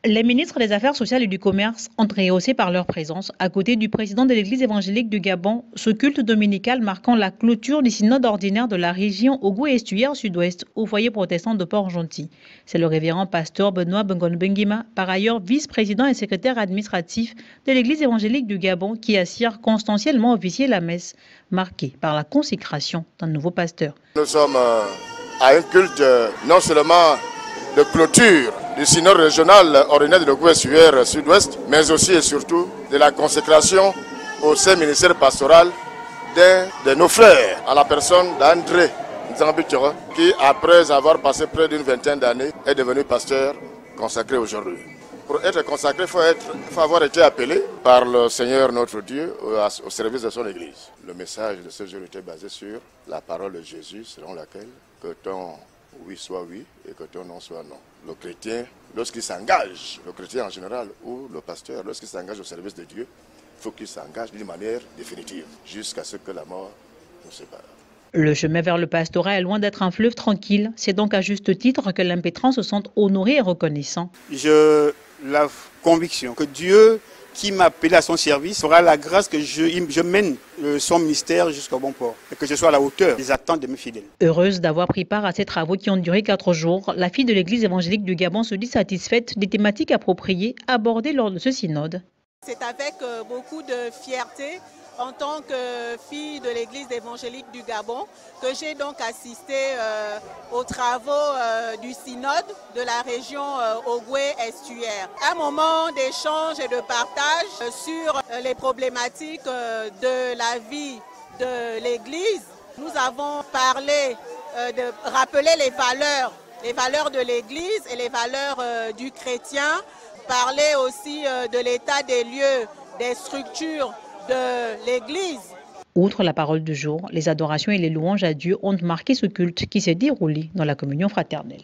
Les ministres des Affaires sociales et du Commerce ont rehaussé par leur présence, à côté du président de l'Église évangélique du Gabon, ce culte dominical marquant la clôture du synode ordinaire de la région Ogooué-Estuaire Sud-Ouest au foyer protestant de Port-Gentil. C'est le révérend pasteur Benoît Bengon-Benguima, par ailleurs vice-président et secrétaire administratif de l'Église évangélique du Gabon, qui assure constanciellement officier la messe, marquée par la consécration d'un nouveau pasteur. Nous sommes à un culte non seulement de clôture du synode régional ordinaire de l'Ogooué-Estuaire Sud-Ouest, mais aussi et surtout de la consécration au sein ministère pastoral d'un de nos frères, à la personne d'André Nzambi-Tchora, qui, après avoir passé près d'une vingtaine d'années, est devenu pasteur consacré aujourd'hui. Pour être consacré, il faut avoir été appelé par le Seigneur notre Dieu au service de son Église. Le message de ce jour était basé sur la parole de Jésus, selon laquelle que ton oui soit oui et que ton non soit non. Le chrétien, lorsqu'il s'engage, le chrétien en général ou le pasteur, lorsqu'il s'engage au service de Dieu, il faut qu'il s'engage d'une manière définitive, jusqu'à ce que la mort nous sépare. Le chemin vers le pastorat est loin d'être un fleuve tranquille. C'est donc à juste titre que l'impétrant se sent honoré et reconnaissant. J'ai la conviction que Dieu, qui m'a appelé à son service, fera la grâce que je mène son ministère jusqu'au bon port et que je sois à la hauteur des attentes de mes fidèles. Heureuse d'avoir pris part à ces travaux qui ont duré 4 jours, la fille de l'Église évangélique du Gabon se dit satisfaite des thématiques appropriées abordées lors de ce synode. C'est avec beaucoup de fierté en tant que fille de l'Église évangélique du Gabon que j'ai donc assisté aux travaux du synode de la région Ogooué-Estuaire. Un moment d'échange et de partage sur les problématiques de la vie de l'Église. Nous avons parlé de rappeler les valeurs de l'Église et les valeurs du chrétien, parler aussi de l'état des lieux, des structures de l'Église. Outre la parole du jour, les adorations et les louanges à Dieu ont marqué ce culte qui s'est déroulé dans la communion fraternelle.